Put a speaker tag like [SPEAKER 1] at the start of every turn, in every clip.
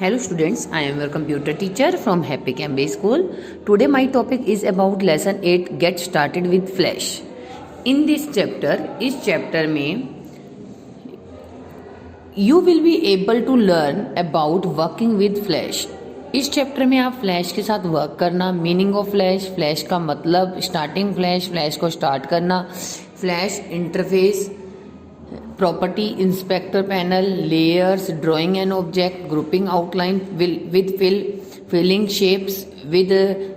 [SPEAKER 1] Hello students, I am your computer teacher from Happy Cambay School. Today my topic is about lesson 8 Get Started with Flash. In this chapter, इस chapter में you will be able to learn about working with Flash. इस chapter में आप flash के साथ work करना, meaning of flash, Flash का मतलब, स्टार्टिंग फ्लैश, फ्लैश को स्टार्ट करना, Flash interface, property, inspector panel, layers, drawing an object, grouping outline with fill, filling shapes with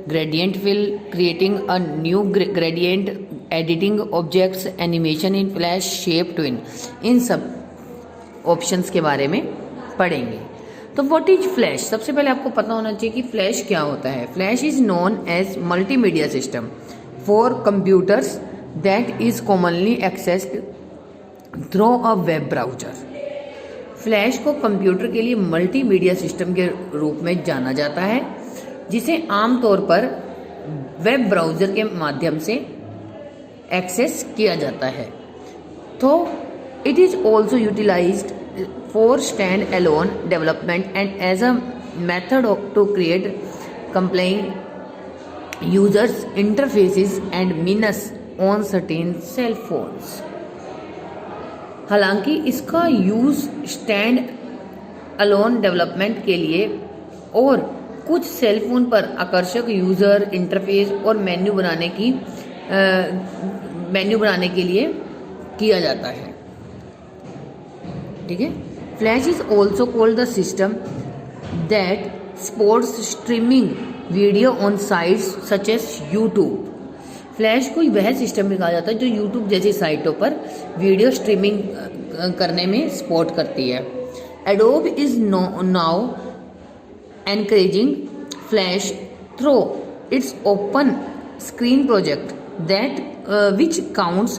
[SPEAKER 1] gradient fill, creating a new gradient, editing objects, animation in Flash, shape tween, इन सब options के बारे में पढ़ेंगे। तो what is flash? सबसे पहले आपको पता होना चाहिए कि फ्लैश क्या होता है। Flash is known as multimedia system for computers that is commonly accessed through a web browser. Flash को कंप्यूटर के लिए मल्टीमीडिया सिस्टम के रूप में जाना जाता है, जिसे आमतौर पर वेब ब्राउजर के माध्यम से एक्सेस किया जाता है। तो it is also utilised for stand-alone development and as a method to create compelling users interfaces and menus on certain cell phones। हालांकि इसका यूज स्टैंड अलोन डेवलपमेंट के लिए और कुछ सेल फोन पर आकर्षक यूजर इंटरफेस और मेन्यू बनाने के लिए किया जाता है। ठीक है। Flash is also called the system that supports streaming video on sites such as YouTube। Flash को वह सिस्टम भी कहा जाता है जो YouTube जैसी साइटों पर वीडियो स्ट्रीमिंग करने में सपोर्ट करती है। Adobe is now encouraging Flash through its open screen project that which counts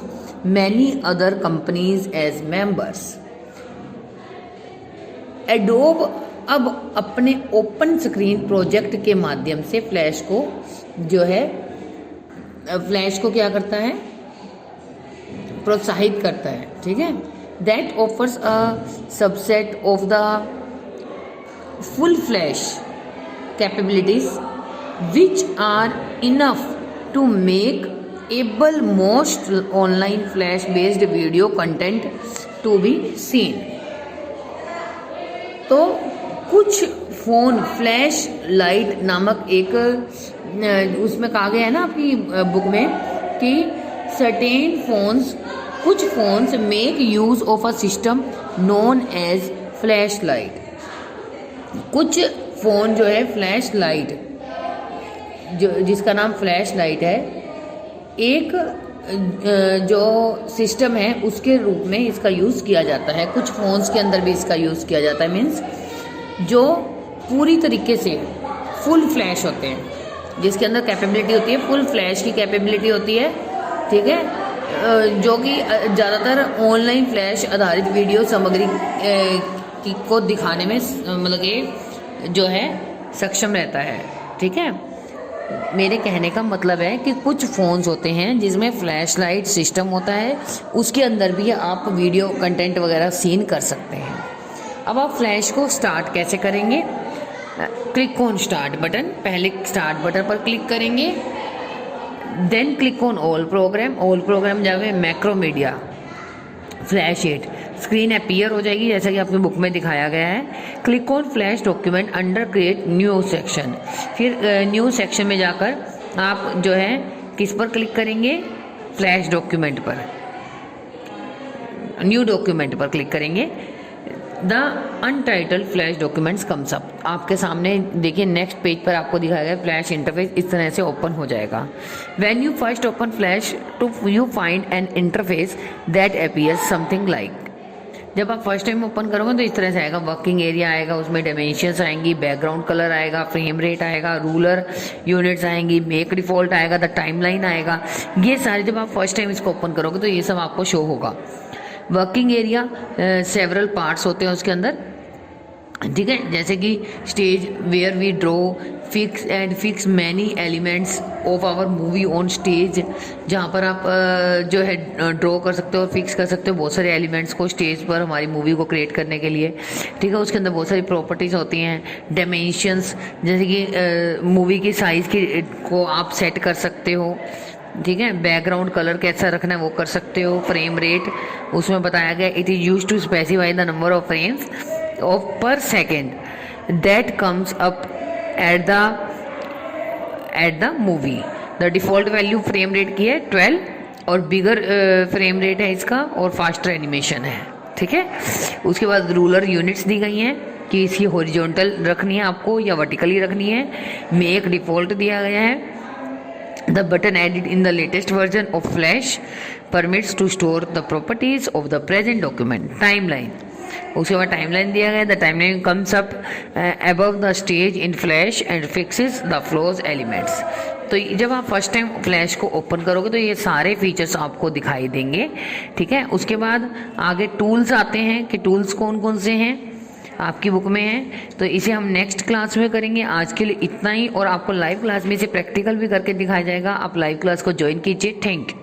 [SPEAKER 1] many other companies as members। Adobe अब अपने ओपन स्क्रीन प्रोजेक्ट के माध्यम से फ्लैश को क्या करता है? प्रोत्साहित करता है। ठीक है। That offers a subset of the full flash capabilities which are enough to make able most online flash based video content to be seen. तो कुछ फोन फ्लैश लाइट नामक एक उसमें कहा गया है ना आपकी बुक में कि सर्टेन फोन्स, कुछ phones make use of a system known as flash lite. कुछ फोन जो है फ्लैश लाइट, जिसका नाम फ्लैश लाइट है, एक जो सिस्टम है उसके रूप में इसका यूज़ किया जाता है। कुछ फोन्स के अंदर भी इसका यूज़ किया जाता है, मीन्स जो पूरी तरीके से फुल फ्लैश होते हैं, जिसके अंदर कैपेबिलिटी होती है, फुल फ्लैश की कैपेबिलिटी होती है। ठीक है। जो कि ज़्यादातर ऑनलाइन फ्लैश आधारित वीडियो सामग्री को दिखाने में मतलब कि जो है सक्षम रहता है। ठीक है। मेरे कहने का मतलब है कि कुछ फ़ोन्स होते हैं जिसमें फ्लैश लाइट सिस्टम होता है, उसके अंदर भी आप वीडियो कंटेंट वगैरह सीन कर सकते हैं। अब आप फ्लैश को स्टार्ट कैसे करेंगे? Click on start button. पहले स्टार्ट बटन पर क्लिक करेंगे, then click on all program. All program जावे मैक्रोमीडिया फ्लैश 8 स्क्रीन अपीयर हो जाएगी जैसा कि आपकी बुक में दिखाया गया है। Click on flash document under create new section. फिर न्यू सेक्शन में जाकर आप जो है किस पर क्लिक करेंगे? फ्लैश डॉक्यूमेंट पर, न्यू डॉक्यूमेंट पर क्लिक करेंगे। The untitled flash documents comes up. आपके सामने देखिए नेक्स्ट पेज पर आपको दिखाया गया फ्लैश इंटरफेस इस तरह से ओपन हो जाएगा। When you first open flash to you find an interface that appears something like. जब आप फर्स्ट टाइम ओपन करोगे तो इस तरह से आएगा। वर्किंग एरिया आएगा, उसमें डायमेंशंस आएंगी, बैकग्राउंड कलर आएगा, फ्रेम रेट आएगा, रूलर यूनिट्स आएंगी, मेक डिफॉल्ट आएगा, द टाइमलाइन आएगा। ये सारे जब आप फर्स्ट टाइम इसको ओपन करोगे तो ये सब आपको शो होगा। वर्किंग एरिया सेवरल पार्ट्स होते हैं उसके अंदर। ठीक है, जैसे कि stage where we draw fix many elements of our movie on stage, जहाँ पर आप जो है ड्रॉ कर सकते हो और फिक्स कर सकते हो बहुत सारे एलिमेंट्स को स्टेज पर हमारी मूवी को क्रिएट करने के लिए। ठीक है, उसके अंदर बहुत सारी प्रॉपर्टीज़ होती हैं, डायमेंशंस, जैसे कि मूवी की साइज़ की को आप सेट कर सकते हो। ठीक है, बैकग्राउंड कलर कैसा रखना है वो कर सकते हो। फ्रेम रेट उसमें बताया गया, it is use to specify the number of frames of per second that comes up at the movie। the default value frame rate की है 12 और बिगर फ्रेम रेट है इसका और फास्टर एनिमेशन है। ठीक है, उसके बाद रूलर यूनिट्स दी गई हैं कि इसकी हॉरिजॉन्टल रखनी है आपको या वर्टिकली रखनी है। मेक डिफ़ॉल्ट दिया गया है। The button added in the latest version of flash permits to store the properties of the present document. Timeline, उसके बाद टाइमलाइन दिया गया। The timeline comes up above the stage in flash and fixes the flows elements. तो जब आप first time flash को open करोगे तो ये सारे फीचर्स आपको दिखाई देंगे। ठीक है, उसके बाद आगे टूल्स आते हैं कि टूल्स कौन कौन से हैं आपकी बुक में है, तो इसे हम नेक्स्ट क्लास में करेंगे। आज के लिए इतना ही, और आपको लाइव क्लास में इसे प्रैक्टिकल भी करके दिखाया जाएगा। आप लाइव क्लास को ज्वाइन कीजिए। Thank you.